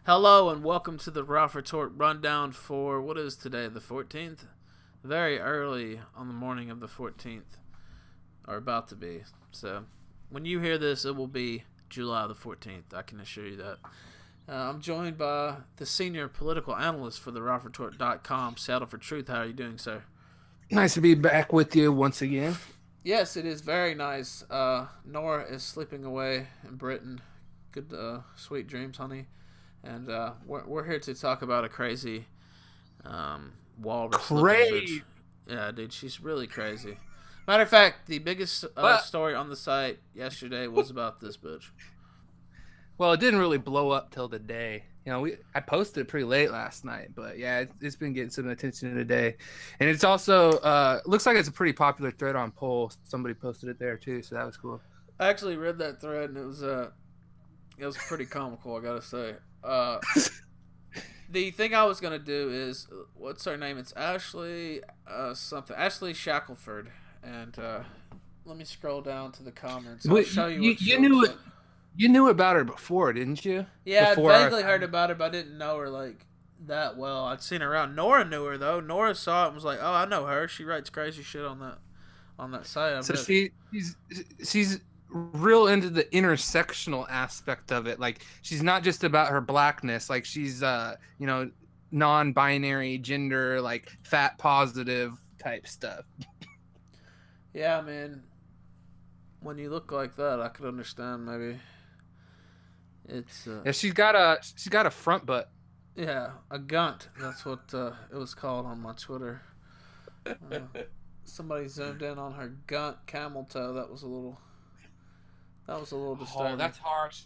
Hello and welcome to the Ralph Retort Rundown for what is today, the 14th? Very early on the morning of the 14th, or about to be. So, when you hear this, it will be July the 14th, I can assure you that. I'm joined by the senior political analyst for the RalphRetort.com, Seattle for Truth. How are you doing, sir? Nice to be back with you once again. Yes, it is very nice. Nora is sleeping away in Britain. Good, sweet dreams, honey. And we're here to talk about a crazy walrus. Crazy. Yeah, dude, she's really crazy. Matter of fact, the biggest story on the site yesterday was about this bitch. Well, it didn't really blow up till the day. I posted it pretty late last night, but yeah, it's been getting some attention today. And it's also looks like it's a pretty popular thread on Poll. Somebody posted it there too, so that was cool. I actually read that thread and it was pretty comical, I gotta say. The thing I was gonna do is, what's her name? It's Ashleigh something. Ashleigh Shackelford. And let me scroll down to the comments. I'll show you. You knew about her before, didn't you? Yeah, I vaguely heard about her, but I didn't know her like that well. I'd seen her around. Nora knew her though. Nora saw it and was like, "Oh, I know her. She writes crazy shit on that site." So she's real into the intersectional aspect of it. Like, she's not just about her blackness. Like, she's non-binary, gender, like fat positive type stuff. Yeah, man. When you look like that, I could understand maybe. It's yeah, she's got a front butt. Yeah, a gunt. That's what it was called on my Twitter. Somebody zoomed in on her gunt camel toe. That was a little disturbing. Oh, that's harsh.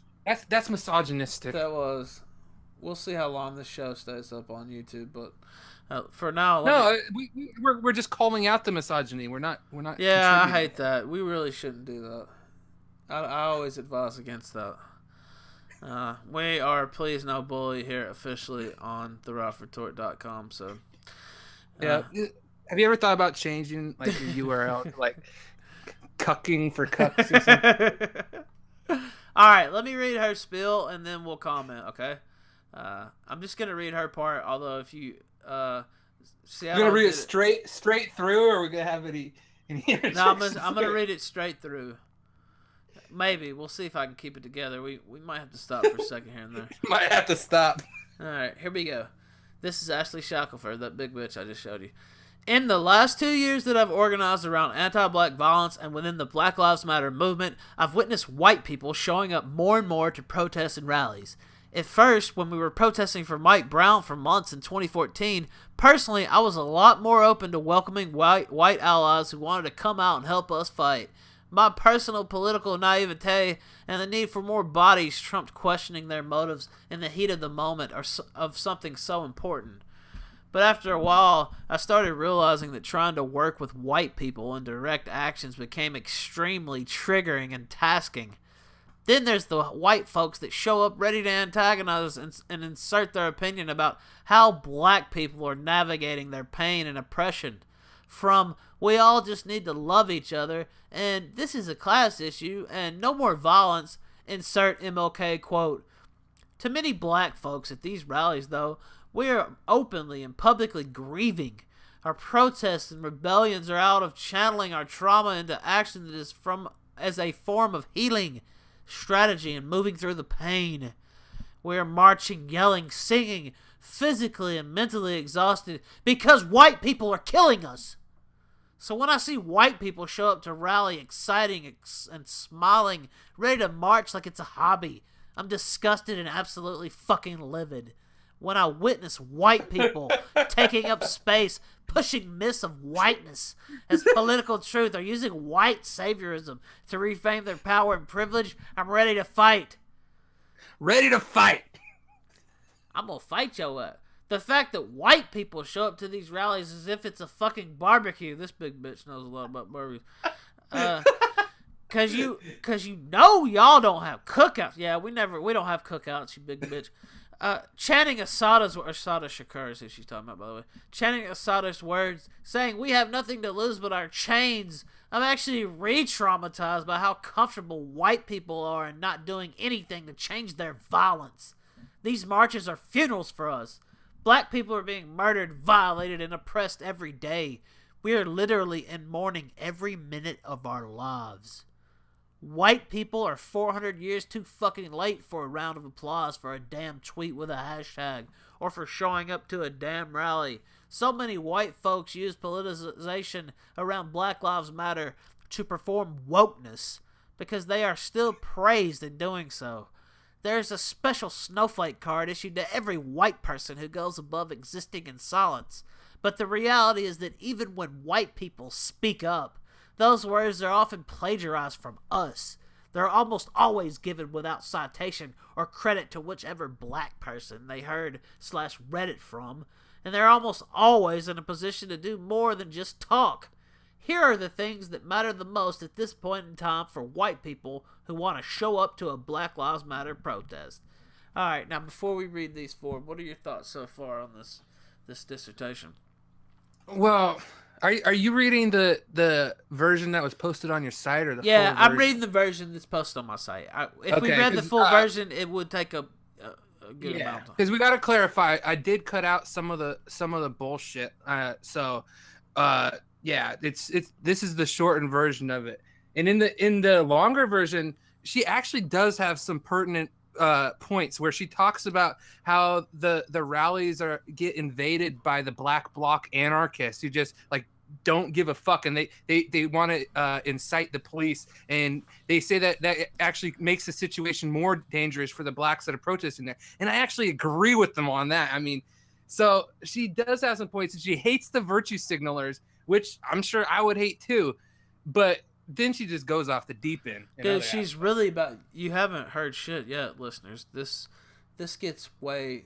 That's misogynistic. That was. We'll see how long this show stays up on YouTube, but for now, we're just calling out the misogyny. We're not. Yeah, I hate that. We really shouldn't do that. I always advise against that. We are Please No Bully here officially on the RalphRetort.com. So, yeah. Have you ever thought about changing like the URL to, like cucking for cucks or something? All right, let me read her spiel and then we'll comment. Okay. I'm just gonna read her part. Although if you see, you're gonna read it straight through, or are we gonna have any? No, I'm gonna read it straight through. Maybe we'll see if I can keep it together. We might have to stop for a second here and there. Might have to stop. All right, here we go. This is Ashleigh Shackelford, that big bitch I just showed you. In the last 2 years that I've organized around anti-black violence and within the Black Lives Matter movement, I've witnessed white people showing up more and more to protests and rallies. At first, when we were protesting for Mike Brown for months in 2014, personally, I was a lot more open to welcoming white allies who wanted to come out and help us fight. My personal political naivete and the need for more bodies trumped questioning their motives in the heat of the moment or of something so important. But after a while, I started realizing that trying to work with white people in direct actions became extremely triggering and tasking. Then there's the white folks that show up ready to antagonize us and insert their opinion about how black people are navigating their pain and oppression. From, we all just need to love each other, and this is a class issue, and no more violence, insert MLK quote. To many black folks at these rallies, though, we are openly and publicly grieving. Our protests and rebellions are out of channeling our trauma into action that is as a form of healing, strategy, and moving through the pain. We are marching, yelling, singing, physically and mentally exhausted because white people are killing us. So when I see white people show up to rally, exciting and smiling, ready to march like it's a hobby, I'm disgusted and absolutely fucking livid. When I witness white people taking up space, pushing myths of whiteness as political truth, or using white saviorism to reframe their power and privilege, I'm ready to fight. Ready to fight. I'm gonna fight your ass. The fact that white people show up to these rallies as if it's a fucking barbecue. This big bitch knows a lot about barbecues. Cause you know y'all don't have cookouts. Yeah, we don't have cookouts, you big bitch. Chanting Assada's Shakur is who she's talking about, by the way. Chanting Assada's words, saying we have nothing to lose but our chains. I'm actually re-traumatized by how comfortable white people are in not doing anything to change their violence. These marches are funerals for us. Black people are being murdered, violated, and oppressed every day. We are literally in mourning every minute of our lives. White people are 400 years too fucking late for a round of applause for a damn tweet with a hashtag or for showing up to a damn rally. So many white folks use politicization around Black Lives Matter to perform wokeness because they are still praised in doing so. There's a special snowflake card issued to every white person who goes above existing in silence. But the reality is that even when white people speak up, those words are often plagiarized from us. They're almost always given without citation or credit to whichever black person they heard/read it from, and they're almost always in a position to do more than just talk. Here are the things that matter the most at this point in time for white people who want to show up to a Black Lives Matter protest. Alright, now before we read these four, what are your thoughts so far on this dissertation? Well, are you reading the version that was posted on your site or the full version? I'm reading the version that's posted on my site. If we read the full version, it would take a good amount of time. Because we got to clarify, I did cut out some of the bullshit. This is the shortened version of it. And in the longer version, she actually does have some pertinent points where she talks about how the rallies get invaded by the black bloc anarchists who just like don't give a fuck, and they want to incite the police, and they say that actually makes the situation more dangerous for the blacks that are protesting there. And I actually agree with them on that. I mean, so she does have some points, and she hates the virtue signalers, which I'm sure I would hate too, but then she just goes off the deep end. Dude, she's really about. You haven't heard shit yet, listeners. This gets way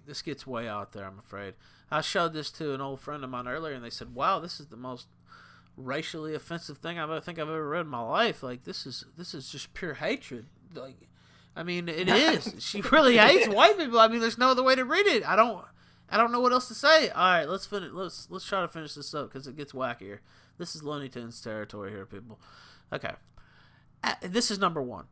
out there, I'm afraid. I showed this to an old friend of mine earlier, and they said, "Wow, this is the most racially offensive thing I've ever read in my life. Like this is just pure hatred." Like, I mean, it is. She really hates white people. I mean, there's no other way to read it. I don't know what else to say. All right, let's finish. Let's try to finish this up because it gets wackier. This is Looney Tunes territory here, people. Okay, this is number one.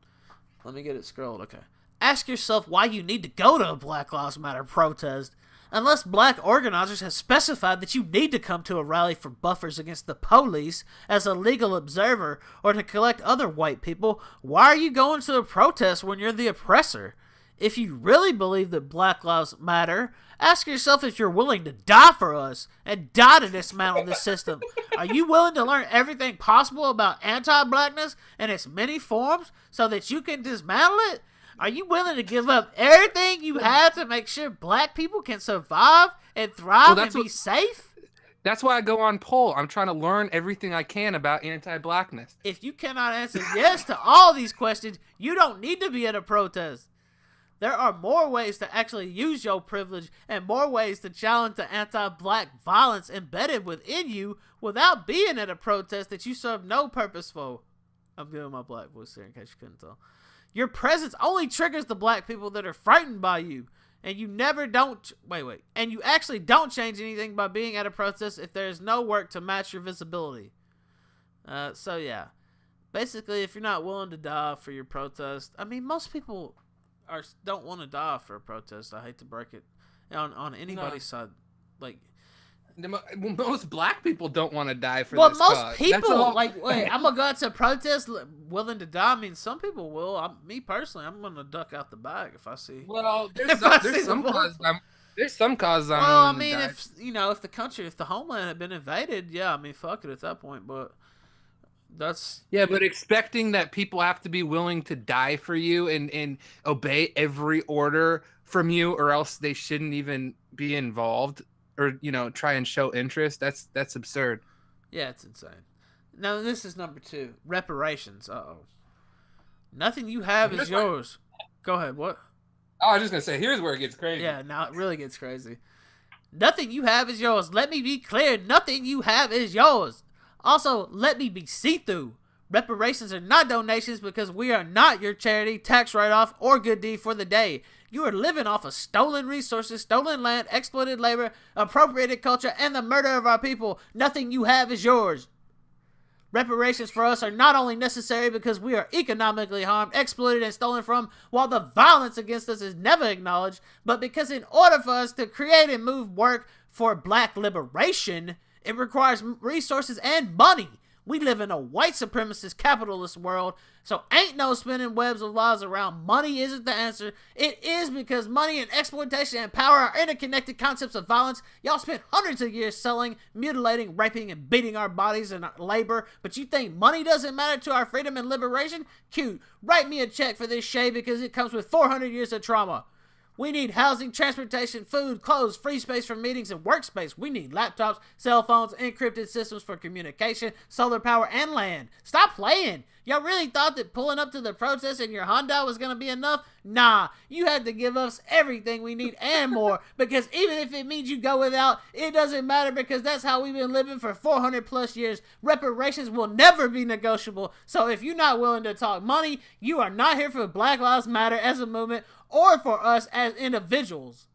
Let me get it scrolled. Okay, ask yourself why you need to go to a Black Lives Matter protest. Unless black organizers have specified that you need to come to a rally for buffers against the police as a legal observer or to collect other white people, why are you going to a protest when you're the oppressor? If you really believe that Black Lives Matter, ask yourself if you're willing to die for us and die to dismantle this system. Are you willing to learn everything possible about anti-blackness and its many forms so that you can dismantle it? Are you willing to give up everything you have to make sure black people can survive and thrive and be safe? That's why I go on poll. I'm trying to learn everything I can about anti-blackness. If you cannot answer yes to all these questions, you don't need to be at a protest. There are more ways to actually use your privilege and more ways to challenge the anti-black violence embedded within you without being at a protest that you serve no purpose for. I'm giving my black voice here in case you couldn't tell. Your presence only triggers the black people that are frightened by you, and you and you actually don't change anything by being at a protest if there is no work to match your visibility. So yeah, basically, if you're not willing to die for your protest, I mean, most people don't want to die for a protest. I hate to break it on anybody's side, like. Most black people don't want to die for this cause. Well, most people, wait, I'm going to go out to a protest willing to die. I mean, some people will. Me personally, I'm going to duck out the bag if I see. Well, there's some causes I'm willing to die. Well, I mean, if the homeland had been invaded, yeah, I mean, fuck it at that point, but that's... Yeah, but expecting that people have to be willing to die for you and obey every order from you or else they shouldn't even be involved... or try and show interest, that's absurd. Yeah, it's insane. Now this is number 2, reparations. Nothing you have is yours. Go ahead. What? Oh, I was just gonna say, here's where it gets crazy. Yeah, now it really gets crazy. Nothing you have is yours. Let me be clear, nothing you have is yours. Also, let me be see-through. Reparations are not donations because we are not your charity, tax write-off, or good deed for the day. You are living off of stolen resources, stolen land, exploited labor, appropriated culture, and the murder of our people. Nothing you have is yours. Reparations for us are not only necessary because we are economically harmed, exploited, and stolen from, while the violence against us is never acknowledged, but because in order for us to create and move work for black liberation, it requires resources and money. We live in a white supremacist capitalist world, so ain't no spinning webs of laws around money isn't the answer. It is because money and exploitation and power are interconnected concepts of violence. Y'all spent hundreds of years selling, mutilating, raping, and beating our bodies and our labor, but you think money doesn't matter to our freedom and liberation? Cute. Write me a check for this shade because it comes with 400 years of trauma. We need housing, transportation, food, clothes, free space for meetings, and workspace. We need laptops, cell phones, encrypted systems for communication, solar power, and land. Stop playing. Y'all really thought that pulling up to the protest in your Honda was going to be enough? Nah, you had to give us everything we need and more, because even if it means you go without, it doesn't matter because that's how we've been living for 400 plus years. Reparations will never be negotiable, so if you're not willing to talk money, you are not here for Black Lives Matter as a movement or for us as individuals.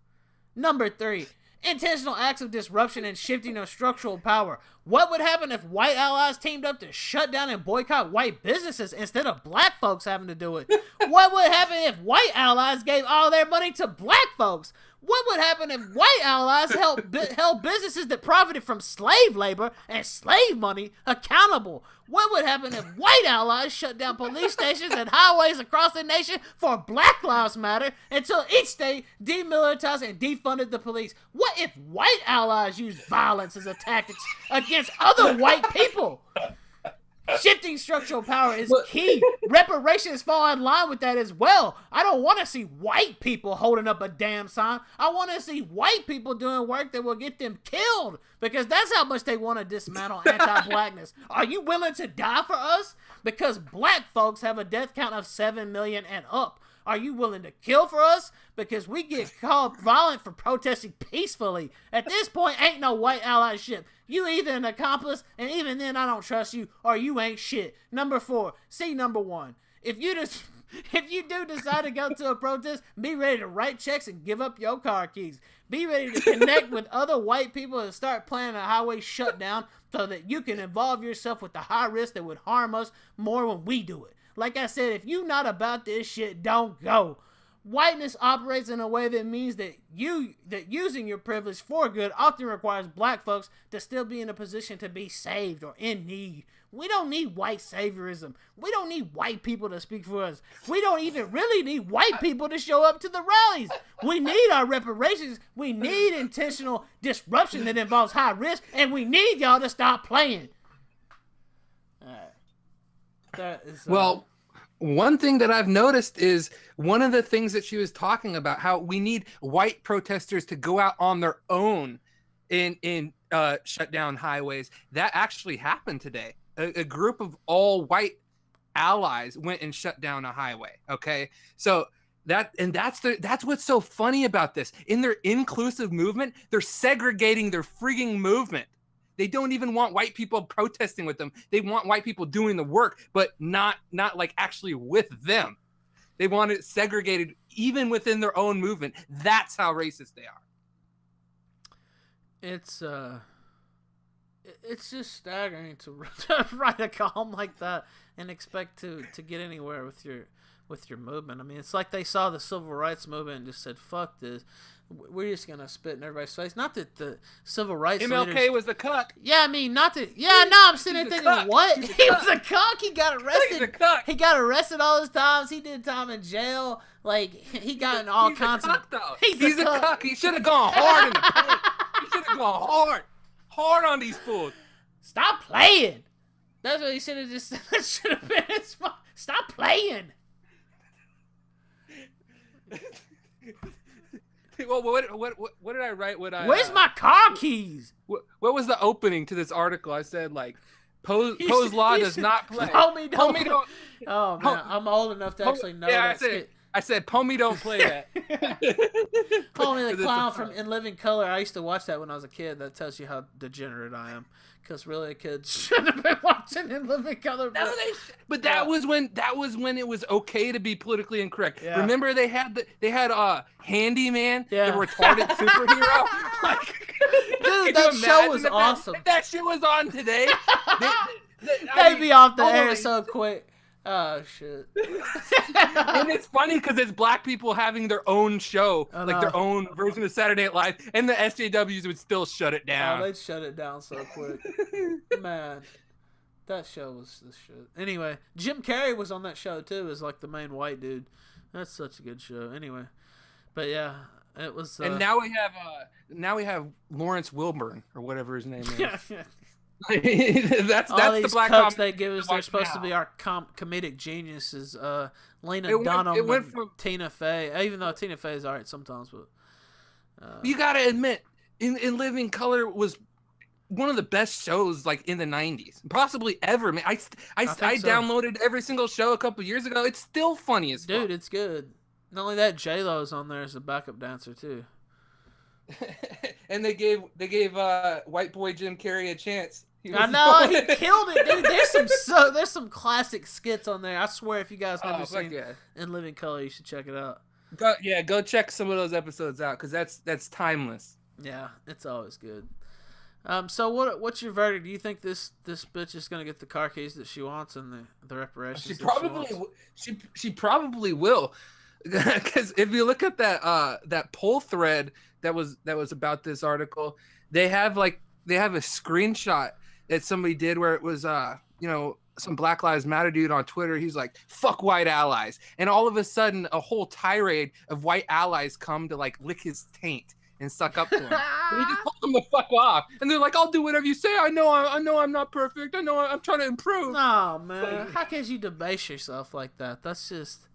Number 3. Intentional acts of disruption and shifting of structural power. What would happen if white allies teamed up to shut down and boycott white businesses instead of black folks having to do it? What would happen if white allies gave all their money to black folks? What would happen if white allies held businesses that profited from slave labor and slave money accountable? What would happen if white allies shut down police stations and highways across the nation for Black Lives Matter until each state demilitarized and defunded the police? What if white allies used violence as a tactic against other white people? Shifting structural power is key. Reparations fall in line with that as well. I don't want to see white people holding up a damn sign. I want to see white people doing work that will get them killed, because that's how much they want to dismantle anti-blackness. Are you willing to die for us? Because black folks have a death count of 7 million and up. Are you willing to kill for us? Because we get called violent for protesting peacefully. At this point, ain't no white allyship. You either an accomplice, and even then I don't trust you, or you ain't shit. Number 4, see number 1. If you do decide to go to a protest, be ready to write checks and give up your car keys. Be ready to connect with other white people and start planning a highway shutdown so that you can involve yourself with the high risk that would harm us more when we do it. Like I said, if you not about this shit, don't go. Whiteness operates in a way that means that using your privilege for good often requires black folks to still be in a position to be saved or in need. We don't need white saviorism. We don't need white people to speak for us. We don't even really need white people to show up to the rallies. We need our reparations. We need intentional disruption that involves high risk, and we need y'all to stop playing. All right. That is well. One thing that I've noticed is one of the things that she was talking about, how we need white protesters to go out on their own in shut down highways. That actually happened today. A group of all white allies went and shut down a highway. Okay, so that's what's so funny about this. In their inclusive movement, they're segregating their freaking movement. They don't even want white people protesting with them. They want white people doing the work, but not like actually with them. They want it segregated even within their own movement. That's how racist they are. It's just staggering to write a column like that and expect to get anywhere with your movement. I mean, it's like they saw the civil rights movement and just said, "Fuck this. We're just gonna spit in everybody's face." Not that the civil rights MLK leaders, was the cuck. Yeah, I mean, not that. Yeah, no, I'm sitting there thinking, what? He was a cuck. He got arrested. He's a cuck. He got arrested all his times. He did time in jail. Like he got in all kinds of. He's a cuck. He should have gone hard in the paint. He should have gone hard on these fools. Stop playing. That's what he should have just. That should have been his. Stop playing. Well, what did I write? Where's my car keys? What was the opening to this article? I said like, Poe's law does not play. Homie don't. Oh man, I'm old enough to actually know that. I said, Pomey don't play that. Homie the clown from In Living Color. I used to watch that when I was a kid. That tells you how degenerate I am. Because really, a kid shouldn't have been watching In Living Color. But that was when it was okay to be politically incorrect. Yeah. Remember they had Handyman, the retarded superhero. Like, dude, that show was awesome. If that shit was on today, They'd be off the air so quick. Oh shit! And it's funny because it's black people having their own show, like their own version of Saturday Night Live, and the SJWs would still shut it down. Oh, they'd shut it down so quick. Man, that show was the shit. Anyway, Jim Carrey was on that show too, as like the main white dude. That's such a good show. Anyway, but yeah, it was. And now we have Lawrence Wilburn or whatever his name is. that's all these the black cokes they give us. They're supposed to be our comedic geniuses. Lena Dunham and Tina Fey. Even though Tina Fey is alright sometimes, but you gotta admit, in Living Color was one of the best shows like in the 90s, possibly ever. Man, I downloaded every single show a couple years ago. It's still funny as fuck. Dude, it's good. Not only that, J-Lo's on there as a backup dancer too. And they gave white boy Jim Carrey a chance. I know, he killed it, dude. There's some classic skits on there. I swear, if you guys never seen In Living Color, you should check it out. Go check some of those episodes out because that's timeless. Yeah, it's always good. So what's your verdict? Do you think this bitch is gonna get the car keys that she wants and the reparations? She probably will, because if you look at that poll thread that was about this article, they have a screenshot that somebody did where it was some Black Lives Matter dude on Twitter. He's like, fuck white allies, and all of a sudden a whole tirade of white allies come to like lick his taint and suck up to him. And he just told them to fuck off, and they're like, I'll do whatever you say. I know I'm not perfect. I know I'm trying to improve. No, man, how can you debase yourself like that? That's just,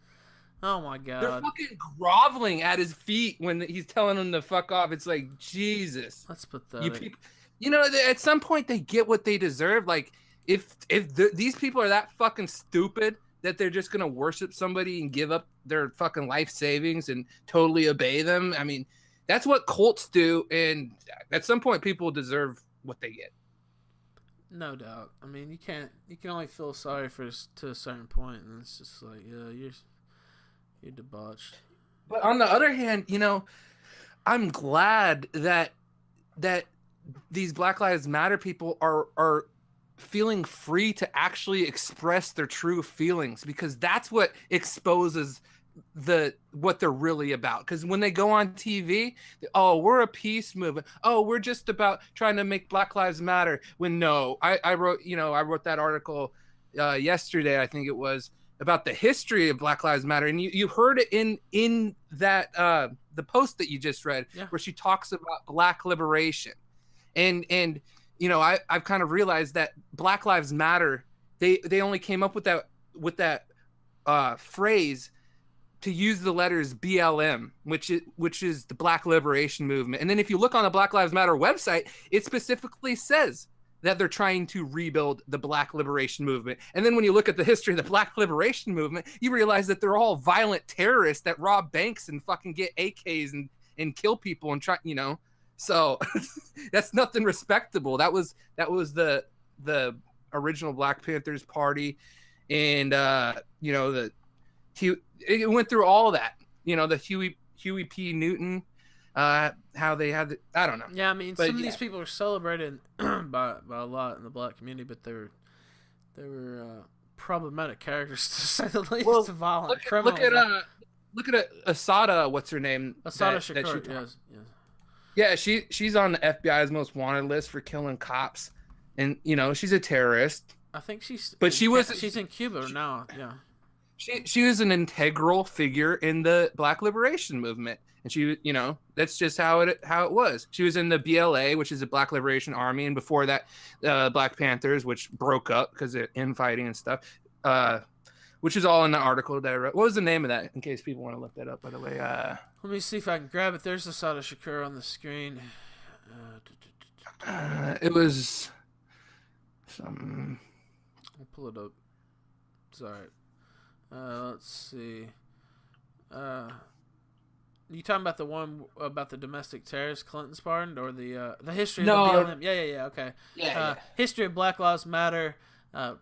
oh my god. They're fucking groveling at his feet when he's telling them to fuck off. It's like, Jesus. That's pathetic. At some point they get what they deserve. Like, if these people are that fucking stupid that they're just gonna worship somebody and give up their fucking life savings and totally obey them, I mean, that's what cults do, and at some point people deserve what they get. No doubt. I mean, you can only feel sorry to a certain point, and it's just like, yeah, you're debauched. But on the other hand, I'm glad that these Black Lives Matter people are feeling free to actually express their true feelings, because that's what exposes what they're really about. Because when they go on TV, we're a peace movement. We're just about trying to make Black Lives Matter. When no, I wrote that article yesterday, I think it was, about the history of Black Lives Matter, and you heard it in that the post that you just read, where she talks about Black liberation. And I've kind of realized that Black Lives Matter, they only came up with that phrase to use the letters BLM, which is the Black Liberation Movement. And then if you look on the Black Lives Matter website, it specifically says that they're trying to rebuild the Black Liberation Movement. And then when you look at the history of the Black Liberation Movement, you realize that they're all violent terrorists that rob banks and fucking get AKs and kill people and try, So that's nothing respectable. That was the original Black Panthers Party, and it went through all of that. The Huey P. Newton, how they had I don't know. Yeah, I mean, some of these people are celebrated by a lot in the Black community, but they were problematic characters, to say the least. Well, violent criminals. Look at Asada. What's her name? Asada Shakur. Yes. Yeah, she's on the FBI's most wanted list for killing cops, and she's a terrorist. I think she's in Cuba now. Yeah. She was an integral figure in the Black Liberation Movement, and she, that's just how it was. She was in the BLA, which is the Black Liberation Army, and before that, Black Panthers, which broke up because of infighting and stuff. Which is all in the article that I wrote. What was the name of that, in case people want to look that up, by the way? Let me see if I can grab it. There's Asada Shakur on the screen. It was some... I'll pull it up. Sorry. Let's see. You talking about the one about the domestic terrorist Clinton's pardoned, or the history of the BLM? Yeah. Okay. Yeah. History of Black Lives Matter.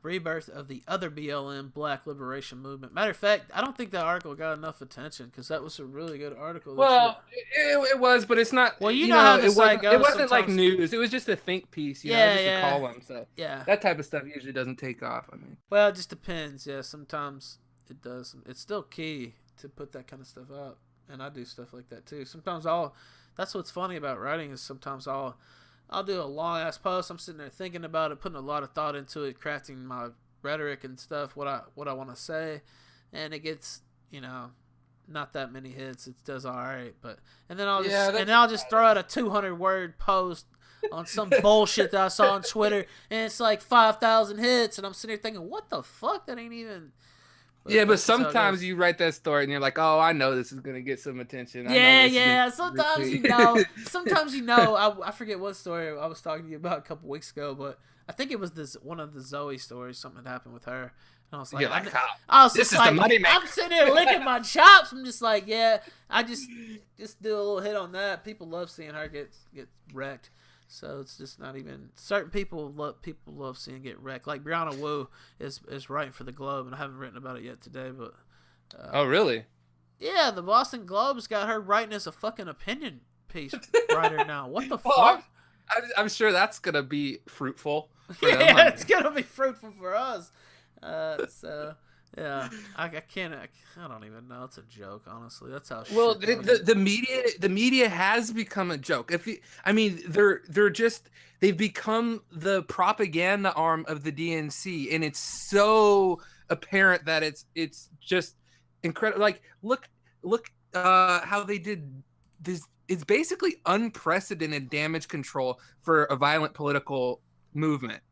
Rebirth of the Other BLM Black Liberation Movement. Matter of fact, I don't think that article got enough attention because that was a really good article. Well, it was, but it's not. Well, you know how the site goes. It wasn't like news. It was just a think piece, just a column. So that type of stuff usually doesn't take off. I mean, well, it just depends. Yeah, sometimes it does. It's still key to put that kind of stuff up, and I do stuff like that too. Sometimes that's what's funny about writing is sometimes I'll do a long ass post. I'm sitting there thinking about it, putting a lot of thought into it, crafting my rhetoric and stuff, what I want to say, and it gets not that many hits. It does all right, and then I'll just throw out a 200-word post on some bullshit that I saw on Twitter, and it's like 5,000 hits, and I'm sitting there thinking, what the fuck? That ain't even. But sometimes you write that story and you're like, oh, I know this is gonna get some attention. Sometimes I forget what story I was talking to you about a couple weeks ago, but I think it was one of the Zoe stories. Something had happened with her, and I was like, this is the money maker. I'm sitting there licking my chops. I'm just like, I just do a little hit on that. People love seeing her get wrecked. So it's just not even certain people love seeing get wrecked. Like Brianna Wu is writing for the Globe, and I haven't written about it yet today. But oh really? Yeah, the Boston Globe's got her writing as a fucking opinion piece writer now. What the fuck? I'm sure that's gonna be fruitful. Yeah, it's gonna be fruitful for us. So. Yeah, I can't. I don't even know. It's a joke, honestly. That's how. Well, the media has become a joke. They've become the propaganda arm of the DNC, and it's so apparent that it's just incredible. Like, look, how they did this. It's basically unprecedented damage control for a violent political movement.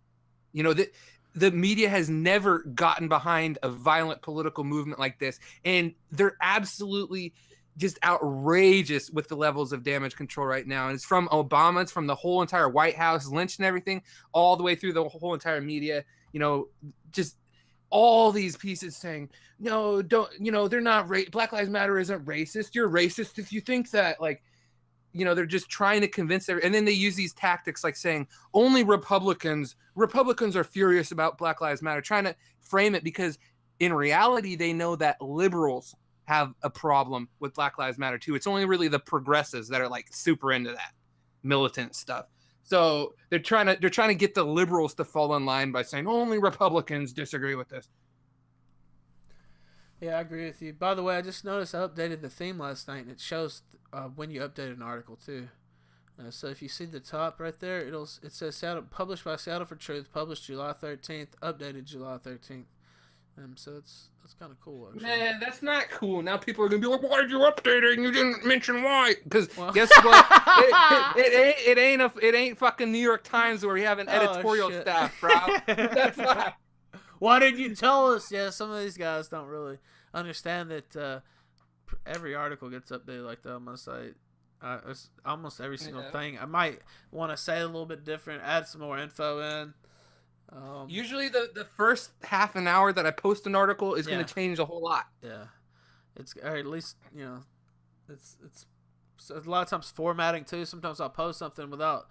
The media has never gotten behind a violent political movement like this, and they're absolutely just outrageous with the levels of damage control right now. And it's from Obama, it's from the whole entire White House, Lynch and everything, all the way through the whole entire media, just all these pieces saying, no, don't, they're not, Black Lives Matter isn't racist. You're racist if you think that, like, they're just trying to convince and then they use these tactics like saying only Republicans are furious about Black Lives Matter, trying to frame it because in reality they know that liberals have a problem with Black Lives Matter too. It's only really the progressives that are like super into that militant stuff. So they're trying to get the liberals to fall in line by saying only Republicans disagree with this. Yeah, I agree with you. By the way, I just noticed I updated the theme last night, and it shows when you update an article too. So if you see the top right there, it says published by Seattle for Truth, published July 13th, updated July 13th. So it's kind of cool. Actually. Man, that's not cool. Now people are gonna be like, "Why did you update it? And you didn't mention why?" Because guess what? it ain't fucking New York Times where you have an editorial staff, bro. That's why. Why didn't you tell us? Yeah, some of these guys don't really understand that every article gets updated like that on my site. It's almost every single thing. I might want to say a little bit different, add some more info in. Usually the first half an hour that I post an article is going to change a whole lot. Yeah. Or at least, it's so a lot of times formatting too. Sometimes I'll post something without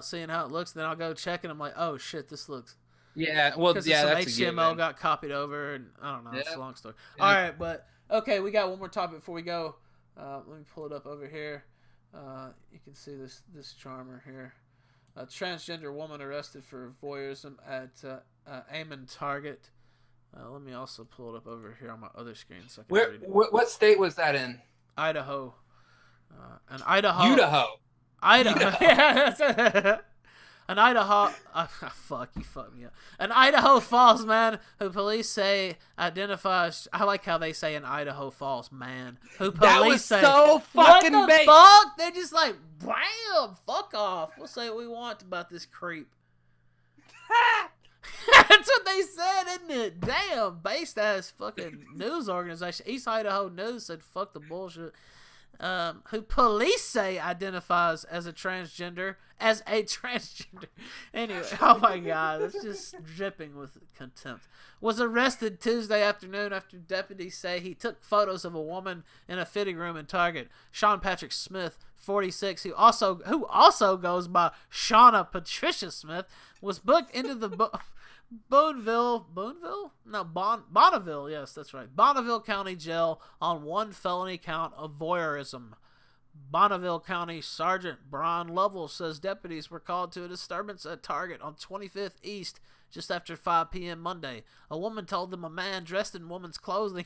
seeing how it looks. Then I'll go check and I'm like, oh shit, this looks. Yeah, well, that's HTML got copied over, and I don't know. It's a long story. Yeah. All right, but okay, we got one more topic before we go. Let me pull it up over here. You can see this charmer here. A transgender woman arrested for voyeurism at Amon Target. Let me also pull it up over here on my other screen. So I can what state was that in? Idaho. Idaho. Idaho. Yeah. An Idaho, fuck me up. An Idaho Falls man who police say identifies. I like how they say an Idaho Falls man who police say. That was so fucking what the fuck? They're just like, bam, fuck off. We'll say what we want about this creep. That's what they said, isn't it? Damn, based ass fucking news organization. East Idaho News said, fuck the bullshit. Who police say identifies as a transgender. Anyway, oh my god, it's just dripping with contempt. Was arrested Tuesday afternoon after deputies say he took photos of a woman in a fitting room in Target. Sean Patrick Smith, 46, who also goes by Shauna Patricia Smith, was booked into the Boonville? No, Bonneville. Yes, that's right. Bonneville County Jail on one felony count of voyeurism. Bonneville County Sergeant Brian Lovell says deputies were called to a disturbance at Target on 25th East just after 5 p.m. Monday. A woman told them a man dressed in woman's clothing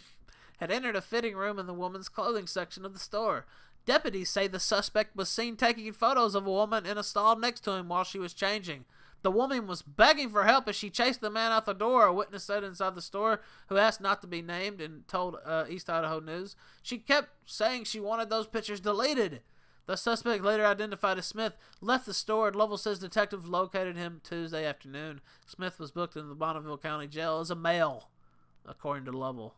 had entered a fitting room in the woman's clothing section of the store. Deputies say the suspect was seen taking photos of a woman in a stall next to him while she was changing. The woman was begging for help as she chased the man out the door, a witness said inside the store, who asked not to be named and told East Idaho News. She kept saying she wanted those pictures deleted. The suspect, later identified as Smith, left the store, and Lovell says detectives located him Tuesday afternoon. Smith was booked in the Bonneville County Jail as a male, according to Lovell.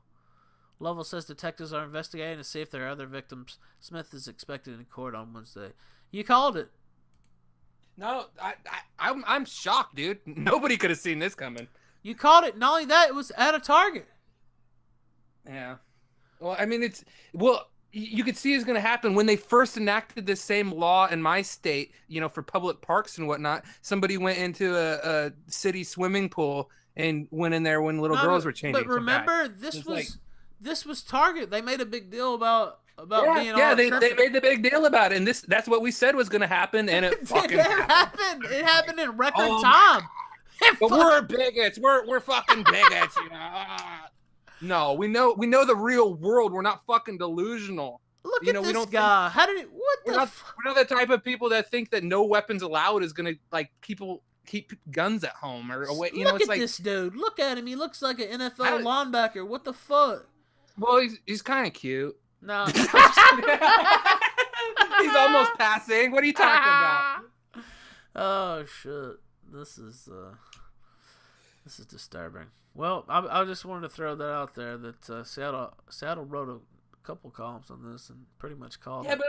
Lovell says detectives are investigating to see if there are other victims. Smith is expected in court on Wednesday. You called it. No, I'm shocked, dude. Nobody could have seen this coming. You called it. Not only that, it was at a Target. Yeah. Well, I mean, you could see it's going to happen when they first enacted this same law in my state, for public parks and whatnot. Somebody went into a city swimming pool and went in there when little girls were changing. But remember, this was Target. They made a big deal about being they made the big deal about it, and that's what we said was going to happen, and it fucking happened. It happened in record time. But we're bigots. We're fucking bigots. No, we know the real world. We're not fucking delusional. Look at this guy. How did it? We're not the type of people that think that no weapons allowed is going to keep guns at home or away. Look at this dude. Look at him. He looks like an NFL linebacker. What the fuck? Well, he's kind of cute. No. He's almost passing. What are you talking about? Oh shit. This is disturbing. Well, I just wanted to throw that out there that Seattle wrote a couple columns on this and pretty much called it. But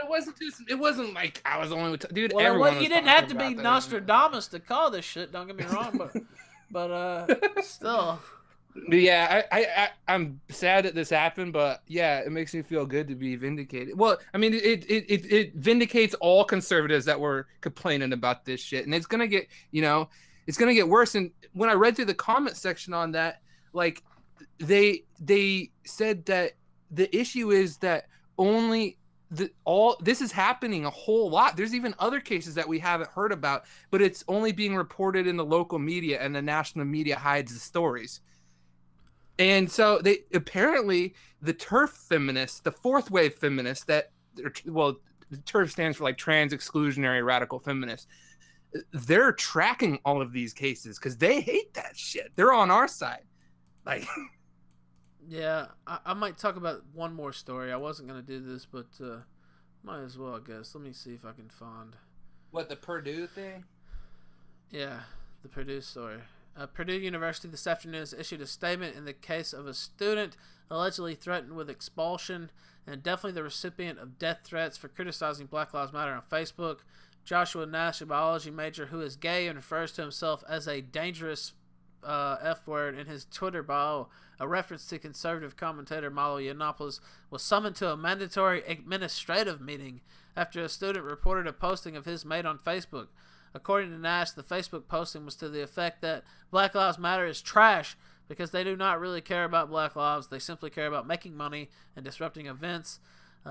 it wasn't like I was the only one. Dude, well, everyone was you didn't have to be that. Nostradamus to call this shit. Don't get me wrong, but still. Yeah, I'm sad that this happened, but yeah, it makes me feel good to be vindicated. Well, I mean, it vindicates all conservatives that were complaining about this shit, and it's gonna get worse. And when I read through the comment section on that, like they said that the issue is that this is happening a whole lot. There's even other cases that we haven't heard about, but it's only being reported in the local media, and the national media hides the stories. And so the TERF feminists, the fourth wave feminists the TERF stands for like trans exclusionary radical feminists. They're tracking all of these cases because they hate that shit. They're on our side. Like, yeah, I might talk about one more story. I wasn't going to do this, but might as well, I guess. Let me see if I can find. What, the Purdue thing? Yeah, the Purdue story. Purdue University this afternoon has issued a statement in the case of a student allegedly threatened with expulsion and definitely the recipient of death threats for criticizing Black Lives Matter on Facebook. Joshua Nash, a biology major who is gay and refers to himself as a dangerous F word in his Twitter bio, a reference to conservative commentator Milo Yiannopoulos, was summoned to a mandatory administrative meeting after a student reported a posting of his made on Facebook. According to Nash, the Facebook posting was to the effect that Black Lives Matter is trash because they do not really care about black lives. They simply care about making money and disrupting events.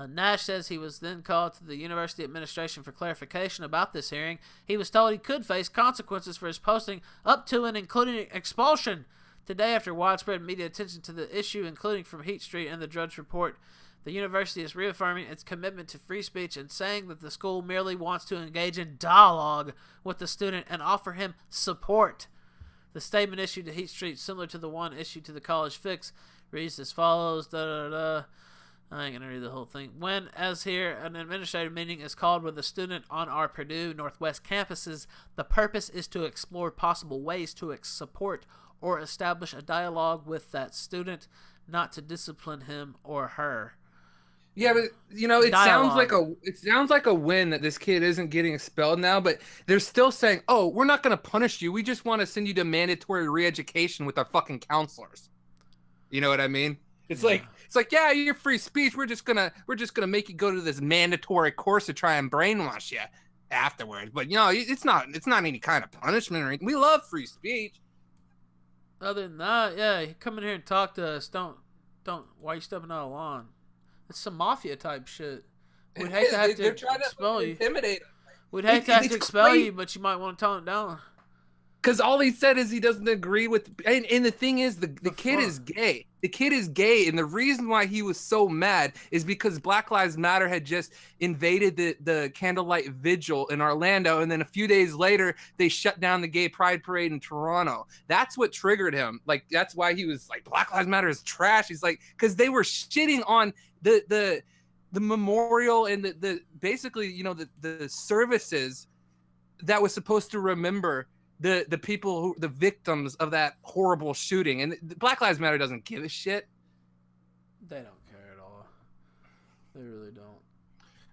Nash says he was then called to the university administration for clarification about this hearing. He was told he could face consequences for his posting up to and including expulsion. Today, after widespread media attention to the issue, including from Heat Street and the Drudge Report, the university is reaffirming its commitment to free speech and saying that the school merely wants to engage in dialogue with the student and offer him support. The statement issued to Heat Street, similar to the one issued to the College Fix, reads as follows, I ain't going to read the whole thing. When, as here, an administrative meeting is called with a student on our Purdue Northwest campuses, the purpose is to explore possible ways to support or establish a dialogue with that student, not to discipline him or her. Yeah, but it sounds like a win that this kid isn't getting expelled now, but they're still saying, "Oh, we're not going to punish you. We just want to send you to mandatory reeducation with our fucking counselors." You know what I mean? It's like, yeah, you're free speech. We're just gonna make you go to this mandatory course to try and brainwash you afterwards. But it's not any kind of punishment or anything. We love free speech. Other than that, yeah, come in here and talk to us. Don't. Why are you stepping out of line? It's some mafia type shit. We'd hate to have to expel you. Intimidate. We'd hate to have to expel you, but you might want to tone it down. Because all he said is he doesn't agree with, and the thing is, the kid is gay. The kid is gay, and the reason why he was so mad is because Black Lives Matter had just invaded the candlelight vigil in Orlando, and then a few days later, they shut down the gay pride parade in Toronto. That's what triggered him. Like, that's why he was like, Black Lives Matter is trash. He's like, because they were shitting on the memorial and the basically, you know, the services that was supposed to remember the people the victims of that horrible shooting. And Black Lives Matter doesn't give a shit. They don't care at all. They really don't.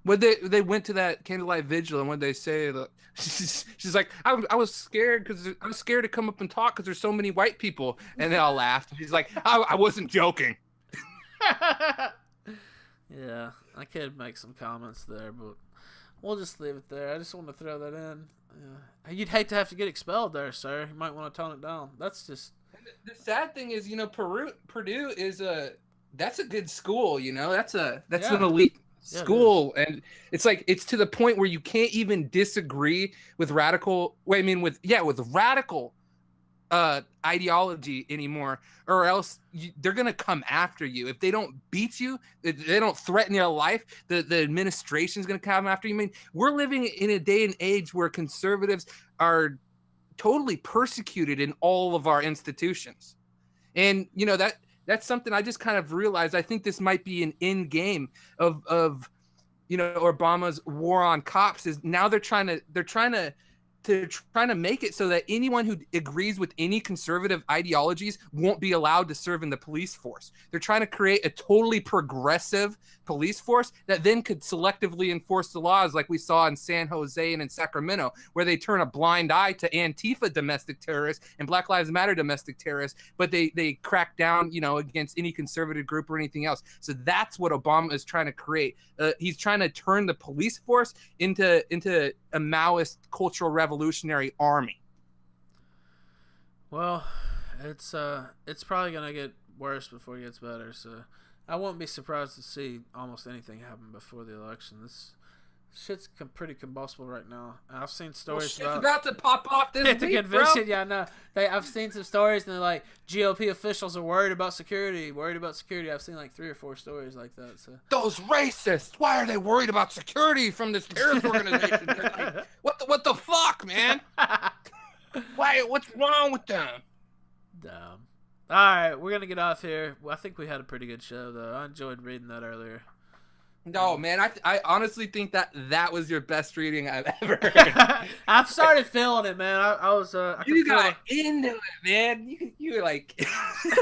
When they went to that candlelight vigil, and when they say that she's like, I was scared because I was scared to come up and talk because there's so many white people, and they all laughed. She's like, I wasn't joking. Yeah, I could make some comments there, but we'll just leave it there. I just want to throw that in. Yeah. You'd hate to have to get expelled there, sir. You might want to tone it down. That's just. The sad thing is, you know, Purdue is that's a good school. You know, that's an elite school, and it's like it's to the point where you can't even disagree with radical. With radical ideology anymore, or else they're gonna come after you. If they don't beat you, if they don't threaten your life, the administration's gonna come after you. I mean, we're living in a day and age where conservatives are totally persecuted in all of our institutions, and you know that's something I just kind of realized. I think this might be an end game of you know, Obama's war on cops. Is now they're trying to make it so that anyone who agrees with any conservative ideologies won't be allowed to serve in the police force. They're trying to create a totally progressive police force that then could selectively enforce the laws like we saw in San Jose and in Sacramento, where they turn a blind eye to Antifa domestic terrorists and Black Lives Matter domestic terrorists, but they crack down, you know, against any conservative group or anything else. So that's what Obama is trying to create. He's trying to turn the police force into a Maoist cultural revolutionary army. Well, it's probably gonna get worse before it gets better. So I won't be surprised to see almost anything happen before the election. This shit's pretty combustible right now. I've seen stories about to pop off this week, convention. Yeah, no. I've seen some stories, and they're like, GOP officials are worried about security. I've seen like 3 or 4 stories like that. So those racists, why are they worried about security from this terrorist organization? Like, what the fuck, man? Why? What's wrong with them? Dumb. All right, we're gonna get off here. Well, I think we had a pretty good show, though. I enjoyed reading that earlier. No, man, I honestly think that was your best reading I've ever heard. I've started feeling it, man. You got into it, man. You were like...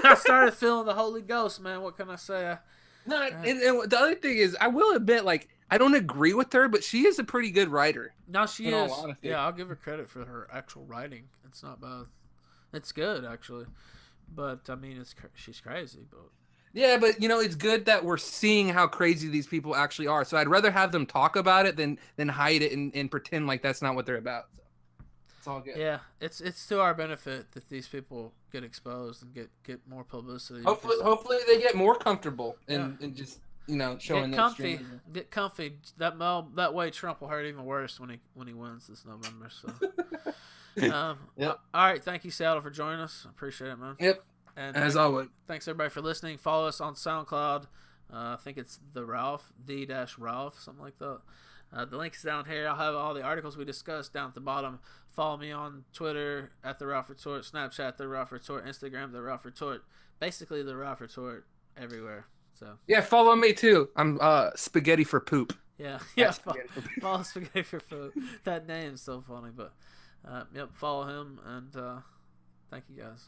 I started feeling the Holy Ghost, man. What can I say? And the other thing is, I will admit, like, I don't agree with her, but she is a pretty good writer. No, she is. Yeah, I'll give her credit for her actual writing. It's not bad. It's good, actually. But, I mean, she's crazy, but... Yeah, but, you know, it's good that we're seeing how crazy these people actually are. So I'd rather have them talk about it than hide it and pretend like that's not what they're about. So it's all good. Yeah, it's to our benefit that these people get exposed and get more publicity. Hopefully they get more comfortable and just, you know, showing get comfy. Get comfy. That way Trump will hurt even worse when he wins this November. So, yep. All right, thank you, Saddle, for joining us. Appreciate it, man. Yep. And as always, thanks everybody for listening. Follow us on SoundCloud. I think it's the-Ralph, something like that. The link is down here. I'll have all the articles we discussed down at the bottom. Follow me on Twitter at the Ralph Retort, Snapchat the Ralph Retort, Instagram the Ralph Retort, basically the Ralph Retort everywhere. So yeah, follow me too. I'm spaghetti for poop. Yeah. Follow Spaghetti for Poop. That name's so funny, but yep, follow him and thank you guys.